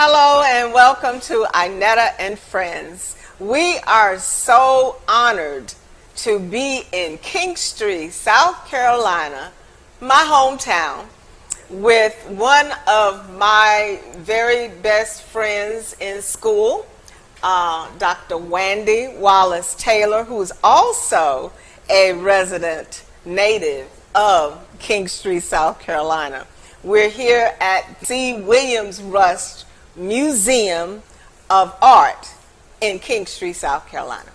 Hello and welcome to Inetta and Friends. We are so honored to be in Kingstree, South Carolina, my hometown, with one of my very best friends in school, Dr. Wandy Wallace Taylor, who is also a resident native of Kingstree, South Carolina. We're here at C. Williams Rush Museum of Art in Kingstree, South Carolina.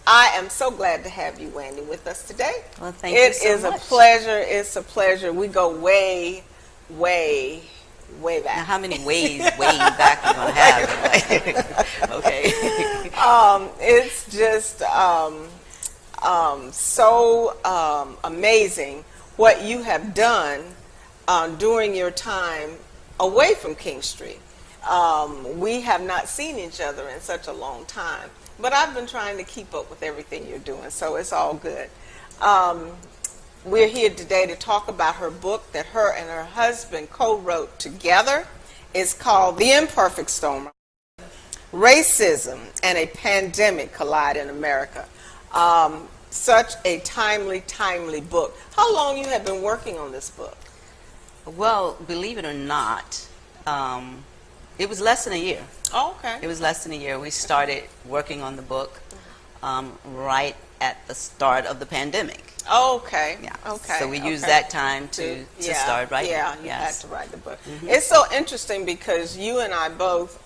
I am so glad to have you, Wandy, with us today. Well, thank you so much. It is a pleasure. It's a pleasure. We go way, way, way back. Now, how many ways way back are you going to have? Okay. It's just so amazing what you have done during your time away from Kingstree. We have not seen each other in such a long time, but I've been trying to keep up with everything you're doing, so it's all good. We're here today to talk about her book that her and her husband co-wrote together. It's called The Imperfect Storm: Racism and a Pandemic Collide in America. Such a timely book. How long you have been working on this book? Well, believe it or not, it was less than a year. Oh, okay. It was less than a year. We started working on the book right at the start of the pandemic. Oh, okay. Yeah. Okay. So we used that time to start writing. Yeah, you yes. had to write the book. Mm-hmm. It's so interesting because you and I both,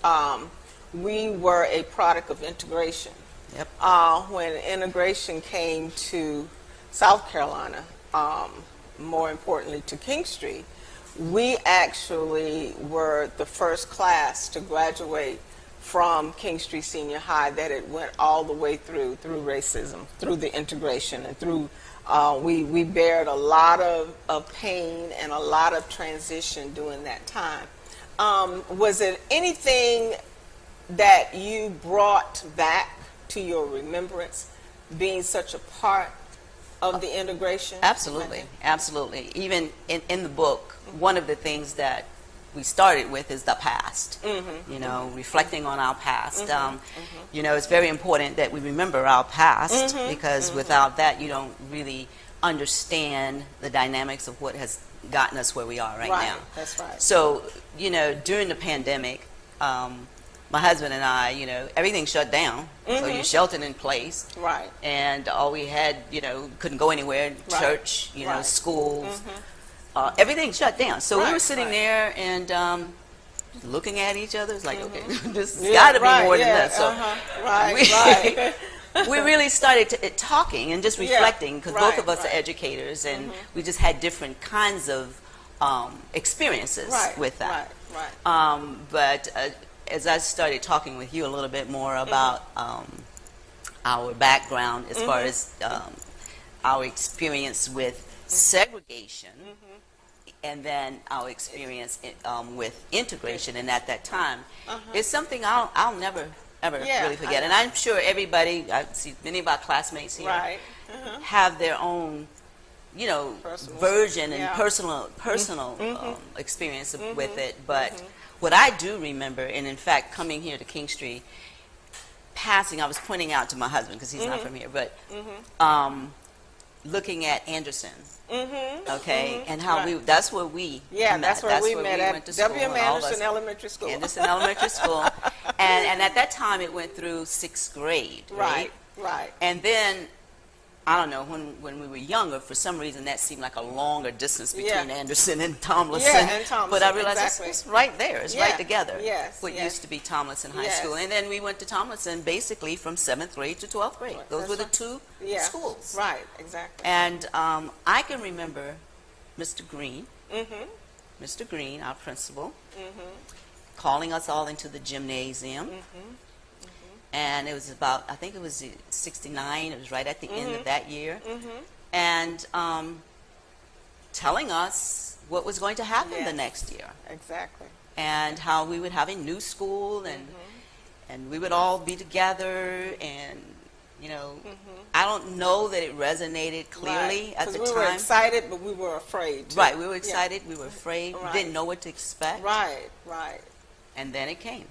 we were a product of integration. Yep. When integration came to South Carolina, more importantly to Kingstree, we actually were the first class to graduate from Kingstree Senior High that it went all the way through racism, through the integration, and through we bared a lot of pain and a lot of transition during that time. Was it anything that you brought back to your remembrance, being such a part of the integration? Absolutely, absolutely. Even in the book, one of the things that we started with is the past. Mm-hmm. You know, reflecting on our past. You know, it's very important that we remember our past because without that, you don't really understand the dynamics of what has gotten us where we are right now. That's right. So, you know, during the pandemic, my husband and I, you know, everything shut down. So you sheltered in place. Right. And all we had, you know, couldn't go anywhere, church, you know, schools. Everything shut down. So we were sitting there and looking at each other. It's like, okay, this has got to be more than this. So we really started talking and just reflecting because both of us are educators and we just had different kinds of experiences with that. But as I started talking with you a little bit more about our background as far as our experience with segregation and then our experience with integration, and at that time, it's something I'll never ever really forget. And I'm sure everybody, I see many of our classmates here have their own, you know, version and personal experience with it. But what I do remember, and in fact, coming here to Kingstree, passing, I was pointing out to my husband because he's not from here, but looking at Anderson, okay, and how that's where we met. That's where we met at went to school, W.M. Anderson Elementary School. Anderson Elementary School, and at that time it went through 6th grade, right? And then I don't know, when we were younger, for some reason that seemed like a longer distance between Anderson and Tomlinson. But I realized it's right there. It's right together. What used to be Tomlinson High School. And then we went to Tomlinson basically from 7th grade to 12th grade. Those were the two schools. Right, exactly. And I can remember Mr. Green, Mr. Green, our principal, calling us all into the gymnasium. And it was about, I think it was 69, it was right at the end of that year, and telling us what was going to happen the next year. Exactly. And how we would have a new school, and we would all be together, and, you know, I don't know that it resonated clearly at the time. We were excited, but we were afraid too. Right, we were excited, we were afraid, we didn't know what to expect. and then it came.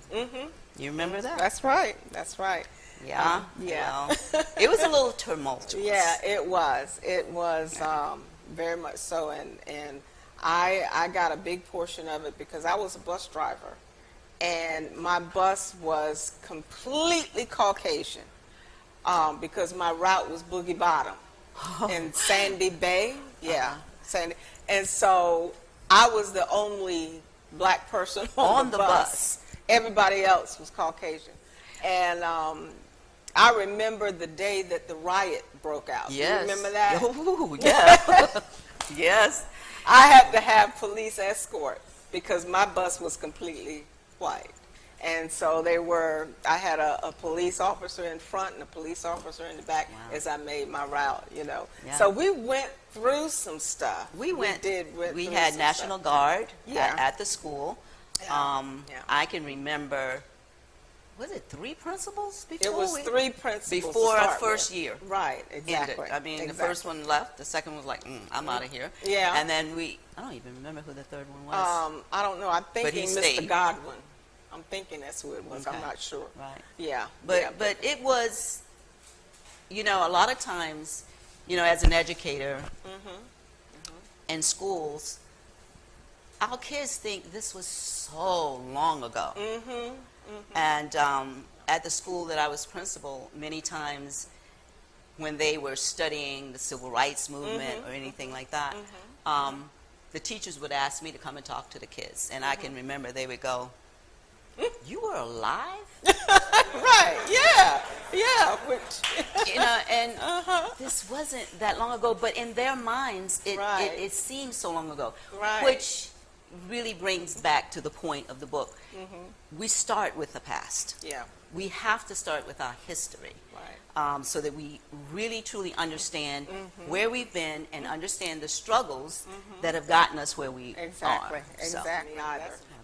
You remember that? That's right. That's right. Yeah. Yeah. Well, it was a little tumultuous. Yeah, it was. It was very much so, and I got a big portion of it because I was a bus driver, and my bus was completely Caucasian because my route was Boogie Bottom in Sandy Bay. Yeah, Sandy, and so I was the only black person on the bus. Everybody else was Caucasian, and I remember the day that the riot broke out. Yes. You remember that? Ooh, yeah. Yes. I had to have police escort because my bus was completely white. And so I had a police officer in front and a police officer in the back as I made my route, you know. Yeah. So we went through some stuff. We had National Guard at the school. Yeah. I can remember, was it 3 principals before? It was 3 principals before our first year. Right, exactly. I mean, the first one left, the second one was like, I'm out of here. Yeah. And then I don't even remember who the third one was. I don't know. I'm thinking Mr. Godwin. I'm thinking that's who it was. Okay. I'm not sure. Right. Yeah. But it was, you know, a lot of times, you know, as an educator in schools, our kids think this was so long ago. And at the school that I was principal, many times when they were studying the civil rights movement or anything like that, the teachers would ask me to come and talk to the kids. And I can remember they would go, "You were alive?" Right, yeah. You know, and this wasn't that long ago, but in their minds, it seems so long ago. Right. Which really brings back to the point of the book. We start with the past. Yeah. We have to start with our history. Right. So that we really truly understand where we've been and understand the struggles that have gotten us where we are. Exactly.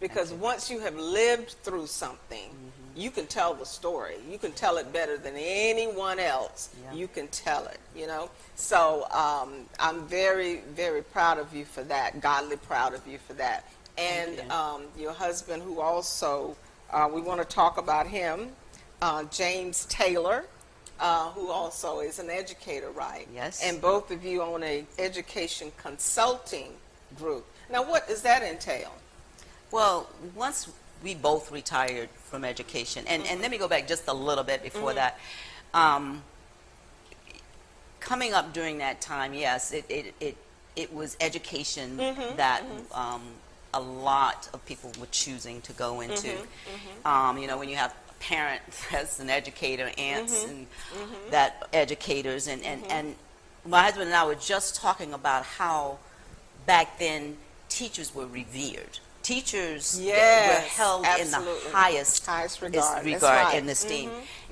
Because once you have lived through something, you can tell the story. You can tell it better than anyone else. Yeah. You can tell it, you know. So I'm very, very proud of you for that, godly proud of you for that. And your husband, who also, we want to talk about him, James Taylor, who also is an educator, right? Yes. And both of you own an education consulting group. Now, what does that entail? Well, once we both retired from education, and let me go back just a little bit before that. Coming up during that time, yes, it was education that a lot of people were choosing to go into. You know, when you have a parent as an educator, aunts and that educators, and my husband and I were just talking about how back then teachers were revered. Teachers were held in the highest regard and esteem.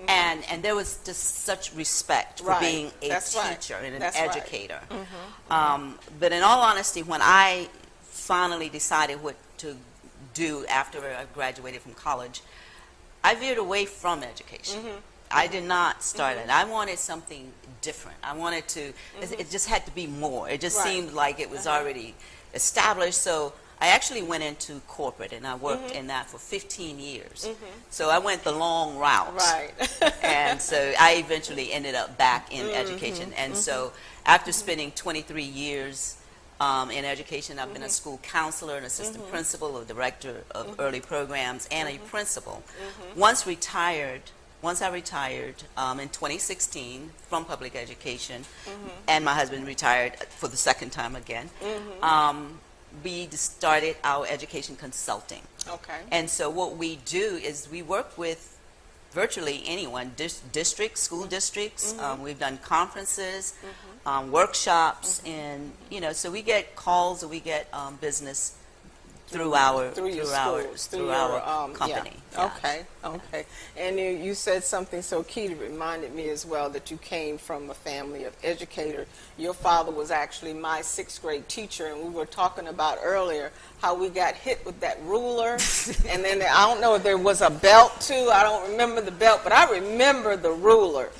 And there was just such respect for being a teacher and an educator. But in all honesty, when I finally decided what to do after I graduated from college, I veered away from education. I did not start it. I wanted something different. I wanted to, it just had to be more. It just seemed like it was already established. So I actually went into corporate, and I worked in that for 15 years. So I went the long route. Right. And so I eventually ended up back in education. And so after spending 23 years in education, I've been a school counselor, an assistant principal, a director of early programs, and a principal. Once I retired in 2016 from public education, and my husband retired for the second time again, we started our education consulting. Okay. And so what we do is we work with virtually anyone, districts, school districts. We've done conferences, workshops, and you know, so we get calls or we get business through our company. Yeah. Okay. And you said something so key. It reminded me as well that you came from a family of educators. Your father was actually my 6th grade teacher, and we were talking about earlier how we got hit with that ruler, and then I don't know if there was a belt too. I don't remember the belt, but I remember the ruler,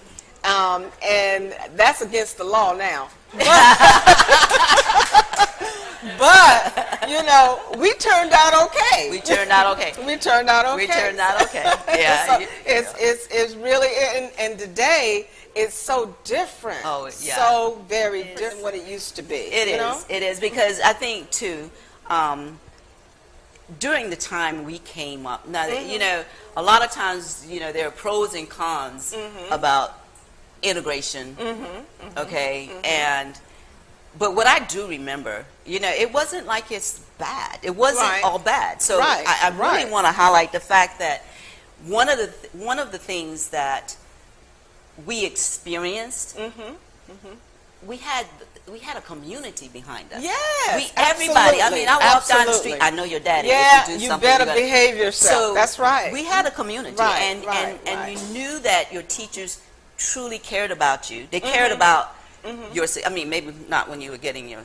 and that's against the law now. But, you know, we turned out okay. We turned out okay. We turned out okay. We turned out okay. Yeah. So it's really, and today it's so different. Oh, yeah. So very different than what it used to be. It is, because I think, too, during the time we came up, now, you know, a lot of times, you know, there are pros and cons about integration, okay? But what I do remember, you know, it wasn't like it's bad. It wasn't all bad. So I really want to highlight the fact that one of the things that we experienced, we had a community behind us. Yes, everybody. I mean, I walked down the street. I know your daddy. Yeah, if you do you something, better behave yourself. So that's right. We had a community, and you knew that your teachers truly cared about you. They cared about your. I mean, maybe not when you were getting your,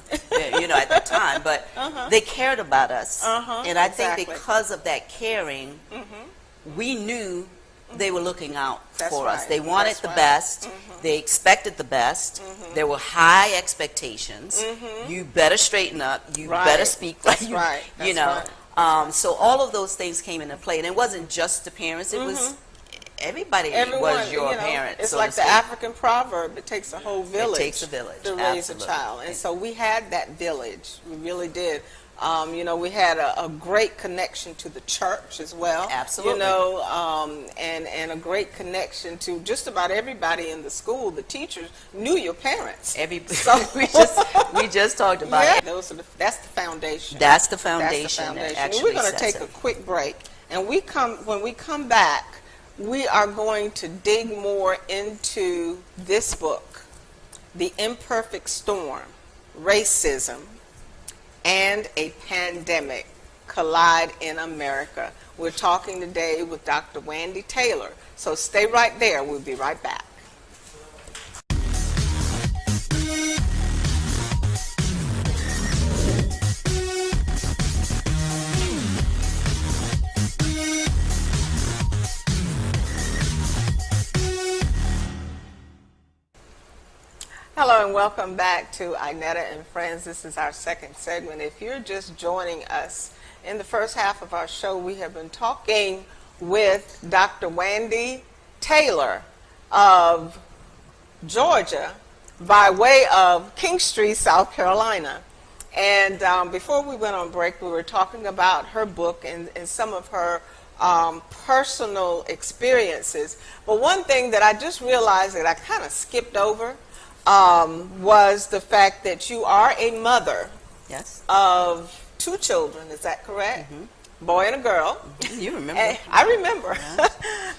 you know, at the time, but they cared about us. And I think because of that caring, we knew they were looking out for us. They wanted the best. They expected the best. There were high expectations. You better straighten up. You better speak like you, you know. So all of those things came into play, and it wasn't just the parents. It was everybody. Was your parent. It's like the African proverb: "It takes a whole village. It takes a village to raise a child." And so we had that village. We really did. You know, we had a great connection to the church as well. Absolutely. You know, and a great connection to just about everybody in the school. The teachers knew your parents. So we just talked about it. That's the foundation. That's the foundation. We're going to take a quick break, and when we come back, we are going to dig more into this book, The Imperfect Storm: Racism and a Pandemic Collide in America. We're talking today with Dr. Wandy Taylor. So stay right there. We'll be right back. Hello and welcome back to Inetta and Friends. This is our second segment. If you're just joining us, in the first half of our show, we have been talking with Dr. Wandy Taylor of Georgia by way of Kingstree, South Carolina. And before we went on break, we were talking about her book and some of her personal experiences. But one thing that I just realized that I kind of skipped over was the fact that you are a mother of 2 children. Is that correct? Boy and a girl. You remember? I remember.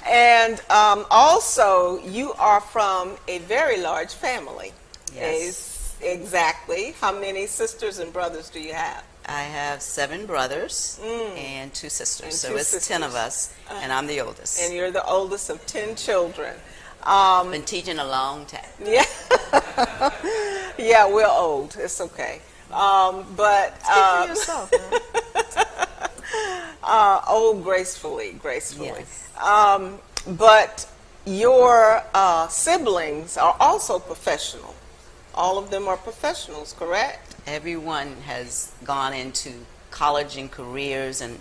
And also, you are from a very large family. Yes. Exactly. How many sisters and brothers do you have? I have 7 brothers and 2 sisters. So it's 10 of us, and I'm the oldest. And you're the oldest of 10 children. Been teaching a long time. Yeah. Yeah, we're old. It's okay. But speak for yourself, old gracefully. Yes. But your siblings are also professional. All of them are professionals, correct? Everyone has gone into college and careers and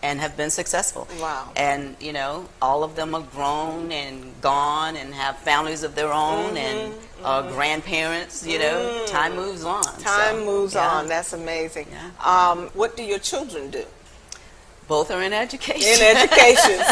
have been successful. Wow. And, you know, all of them are grown and gone and have families of their own and are grandparents, you know. Time moves on. Time moves on. That's amazing. Yeah. What do your children do? Both are in education. In education.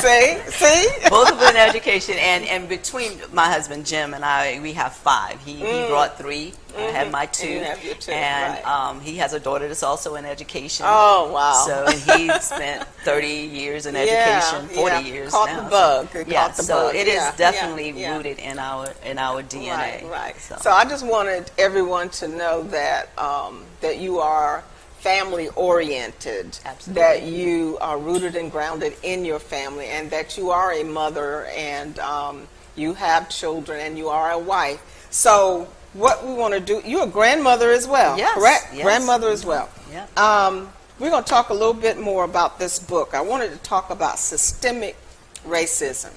See? Both of them in education. And between my husband, Jim, and I, we have 5. He brought 3. I have my 2. And you have your 2. And he has a daughter that's also in education. Oh, wow. So he spent 30 years in education, 40 years Caught now. the bug. Yeah, so it is definitely rooted in our DNA. Right. So I just wanted everyone to know that that you are family oriented. Absolutely. That you are rooted and grounded in your family, and that you are a mother, and you have children, and you are a wife. So what we want to do, you're a grandmother as well, correct? Yes. Grandmother as well. Yeah. We're going to talk a little bit more about this book. I wanted to talk about systemic racism.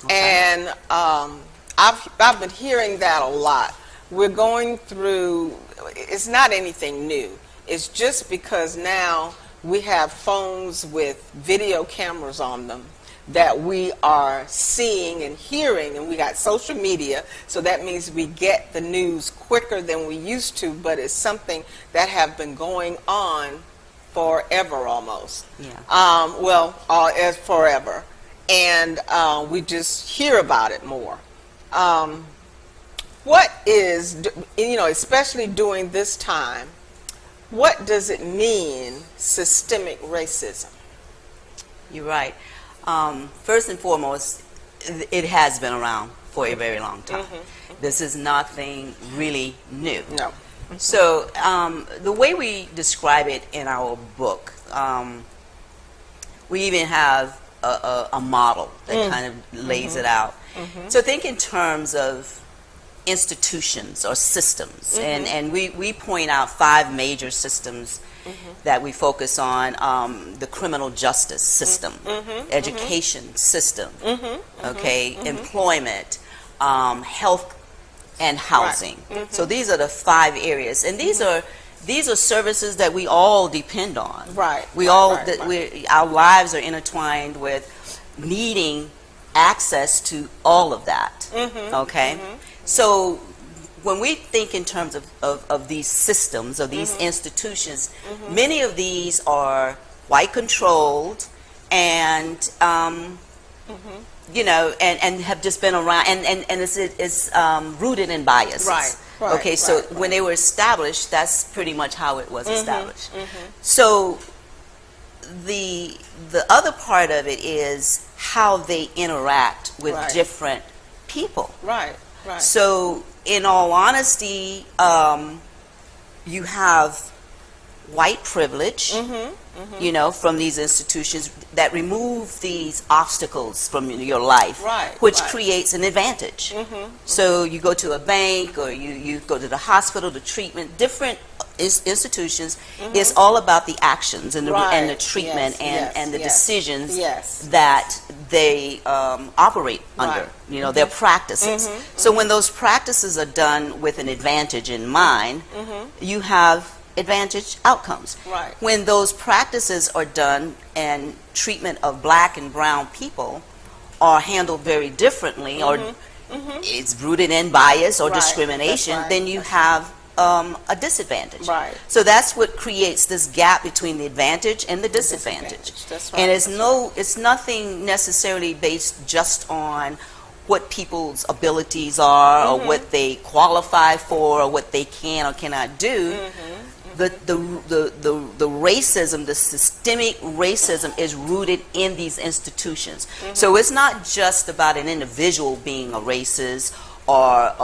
Okay. And I've been hearing that a lot. We're going through, it's not anything new. is just because now we have phones with video cameras on them that we are seeing and hearing, and we got social media, so that means we get the news quicker than we used to, but it's something that have been going on forever almost. Yeah. As forever. And we just hear about it more. What is, especially during this time, what does it mean, systemic racism? You're right. First and foremost, it has been around for a very long time. This is nothing really new. No. So the way we describe it in our book, we even have a model that kind of lays it out. So think in terms of institutions or systems, and we point out 5 major systems that we focus on: the criminal justice system, education system, employment, health, and housing. So these are the 5 areas, and these are services that we all depend on. Our lives are intertwined with needing access to all of that. So when we think in terms of these systems, of these institutions, many of these are white controlled and and have just been around, and it's rooted in biases. So when they were established, that's pretty much how it was established. So the other part of it is how they interact with different people. So in all honesty, you have white privilege, from these institutions that remove these obstacles from your life, which creates an advantage. So you go to a bank, or you go to the hospital, the treatment, different institutions, it's all about the actions and the treatment and the decisions that they operate under, their practices. So when those practices are done with an advantage in mind, you have advantage outcomes. When those practices are done and treatment of black and brown people are handled very differently, or it's rooted in bias or discrimination, then you have a disadvantage. So that's what creates this gap between the advantage and the disadvantage. And it's nothing necessarily based just on what people's abilities are, or what they qualify for, or what they can or cannot do. The racism, the systemic racism, is rooted in these institutions. So it's not just about an individual being a racist or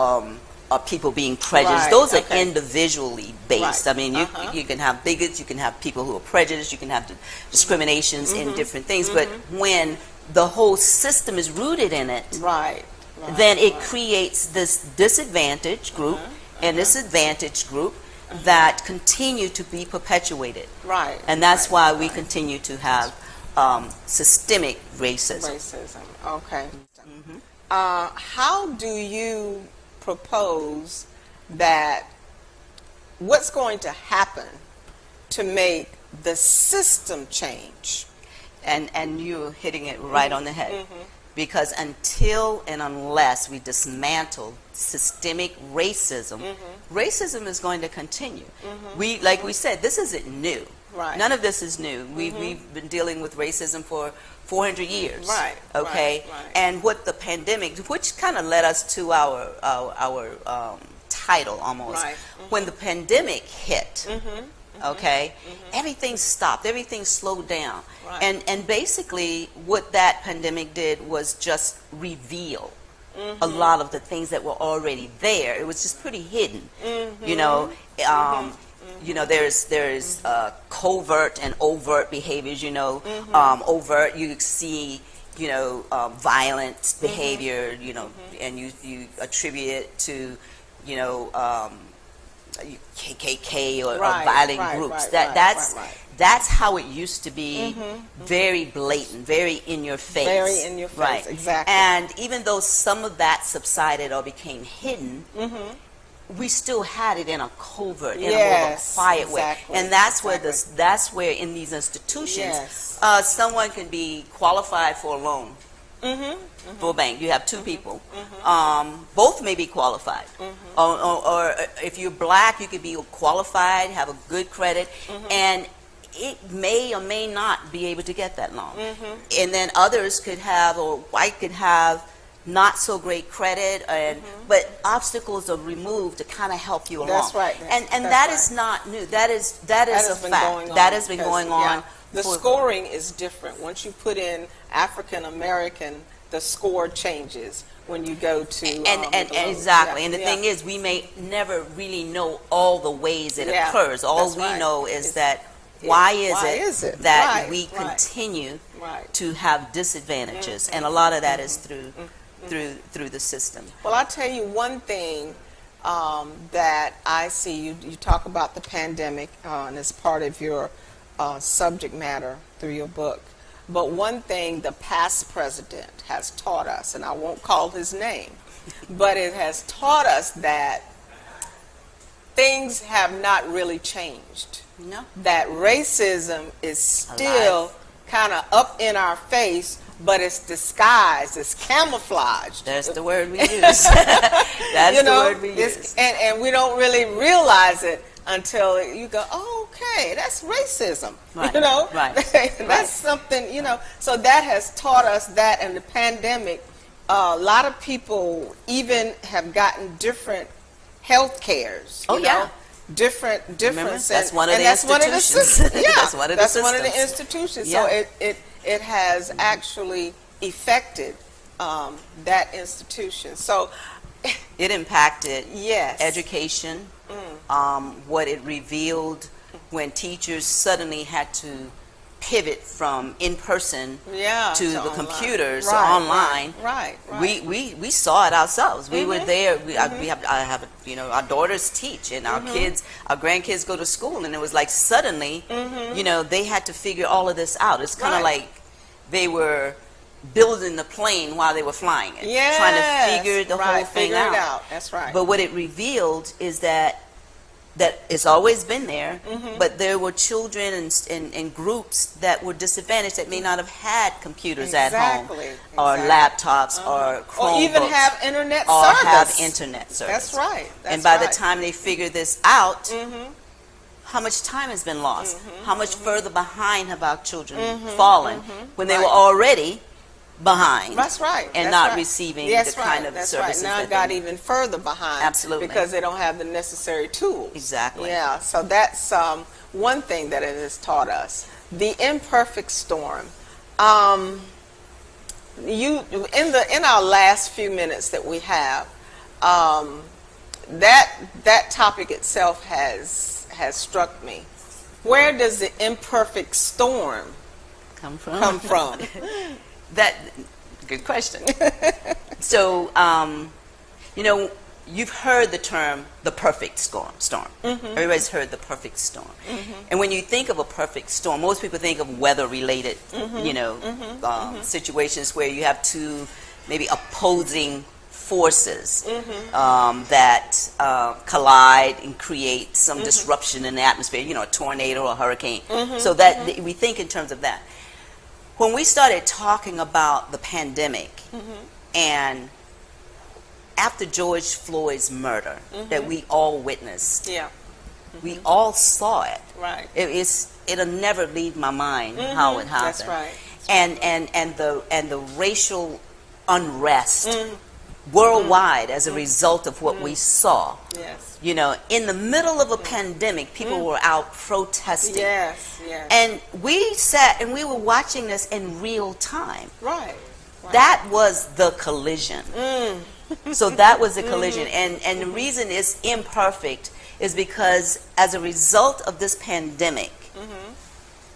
people being prejudiced. Those are individually based. I mean, you can have bigots, you can have people who are prejudiced, you can have discriminations in different things. But when the whole system is rooted in it, then it creates this disadvantaged group and this advantaged group that continue to be perpetuated. And that's why we continue to have systemic racism. Okay. How do you propose that, what's going to happen to make the system change? And you're hitting it right on the head. Because until and unless we dismantle systemic racism, racism is going to continue. Like we said, this isn't new. None of this is new. We've been dealing with racism for 400 years. And what the pandemic, which kind of led us to our title almost, when the pandemic hit, everything stopped, everything slowed down. And basically what that pandemic did was just reveal a lot of the things that were already there. It was just pretty hidden. There's covert and overt behaviors. Overt, you see violent behavior, and you attribute it to KKK or violent groups. That's how it used to be. Very blatant, very in your face. Very in your face, exactly. And even though some of that subsided or became hidden, we still had it in a covert, in a more of a quiet way, and that's where that's where in these institutions, someone can be qualified for a loan. For a bank, you have two people. Both may be qualified, or if you're black, you could be qualified, have a good credit, and it may or may not be able to get that loan. And then others could have, or white could have, not so great credit, and but obstacles are removed to kind of help you along. That's right. And that is not new. That is a fact. That has been going on. The scoring is different. Once you put in African American, the score changes when you go to exactly. And the thing is, we may never really know all the ways it occurs. All we know is that why is it that we continue to have disadvantages, and a lot of that is through the system. Well, I'll tell you one thing that I see. You talk about the pandemic, and it's part of your subject matter through your book. But one thing the past president has taught us, and I won't call his name, but it has taught us that things have not really changed. No. That racism is still kind of up in our face, but it's disguised, it's camouflaged. That's the word we use. That's the word we use. And we don't really realize it until you go, oh, okay, that's racism. Right. That's something, So that has taught us that, and the pandemic, a lot of people even have gotten different health cares. Different. That's one of the institutions. That's one of the institutions. So it has actually affected that institution. So it impacted education. What it revealed when teachers suddenly had to pivot from in-person to the computers online. We saw it ourselves. We were there. Our daughters teach, and our grandkids go to school, and it was like suddenly, they had to figure all of this out. It's kind of like they were building the plane while they were flying it, trying to figure the whole thing out. That's right. But what it revealed is that it's always been there, but there were children and groups that were disadvantaged that may not have had computers at home, or laptops, or Chromebooks, or even have internet service. That's right. And by the time they figure this out, how much time has been lost? How much further behind have our children fallen when they were already behind? That's right. And not receiving the kind of services. Now it got even further behind. Absolutely. Because they don't have the necessary tools. Exactly. Yeah. So that's one thing that it has taught us. The imperfect storm. In our last few minutes that we have, that topic itself has struck me. Where does the imperfect storm come from? Good question. So, you've heard the term the perfect storm. Everybody's heard the perfect storm. And when you think of a perfect storm, most people think of weather-related, situations where you have two maybe opposing forces that collide and create some disruption in the atmosphere, a tornado or a hurricane. So that we think in terms of that. When we started talking about the pandemic, and after George Floyd's murder that we all witnessed, we all saw it. Right. It'll never leave my mind how it happened. That's right. And the racial unrest worldwide as a result of what we saw. Yes. In the middle of a pandemic, people were out protesting. Yes. And we sat and we were watching this in real time. Right. That was the collision. So that was the collision. And the reason it's imperfect is because as a result of this pandemic,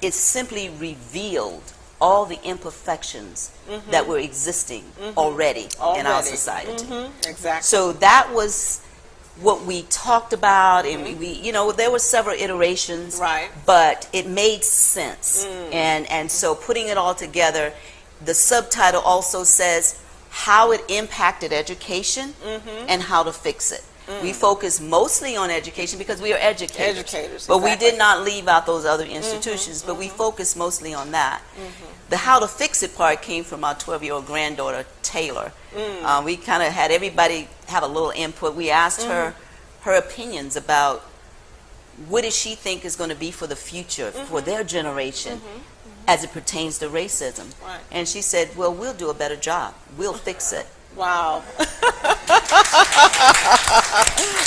it simply revealed all the imperfections that were existing already in our society. Exactly. So that was what we talked about, and we there were several iterations, but it made sense. And so putting it all together, the subtitle also says how it impacted education and how to fix it. We focus mostly on education because we are educators. But exactly. we did not leave out those other institutions, but we focus mostly on that. The how to fix it part came from our 12-year-old granddaughter, Taylor. We kind of had everybody have a little input. We asked her opinions about what does she think is going to be for the future, for their generation, as it pertains to racism. Right. And she said, well, we'll do a better job. We'll fix it. Wow.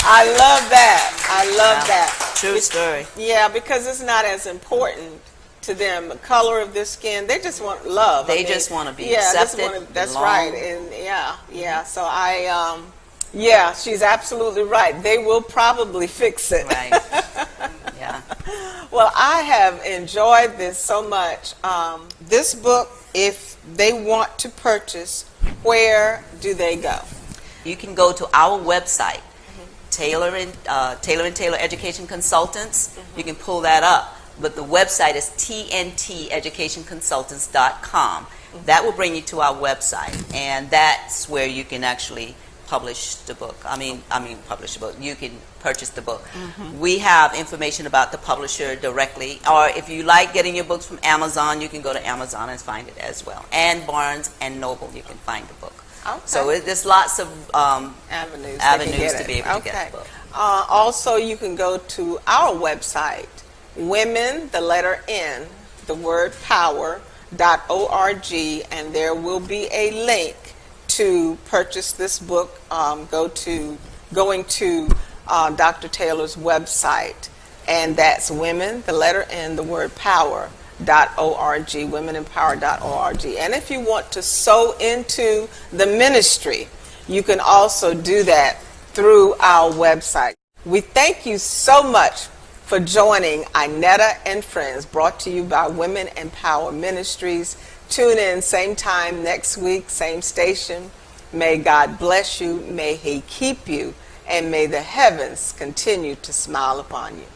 I love that. I love that. True story. Yeah, because it's not as important to them, the color of their skin. They just want love. They just want to be accepted. That's right. And yeah. So yeah, she's absolutely right. They will probably fix it. Right. Yeah. Well, I have enjoyed this so much. This book, if they want to purchase, where do they go? You can go to our website, Taylor and Taylor Education Consultants. You can pull that up. But the website is tnteducationconsultants.com. That will bring you to our website, and that's where you can actually publish the book. Publish the book. You can purchase the book. We have information about the publisher directly, or if you like getting your books from Amazon, you can go to Amazon and find it as well. And Barnes and Noble, you can find the book. Okay. So there's lots of avenues to be able to get the book. Also, you can go to our website, women, the letter N, the word power.org, and there will be a link to purchase this book. Going to Dr. Taylor's website, and that's women, the letter N, the word power.org, womenempower.org. And if you want to sow into the ministry, you can also do that through our website. We thank you so much for joining Inetta and Friends, brought to you by Women Empower Ministries. Tune in same time next week, same station. May God bless you, may He keep you, and may the heavens continue to smile upon you.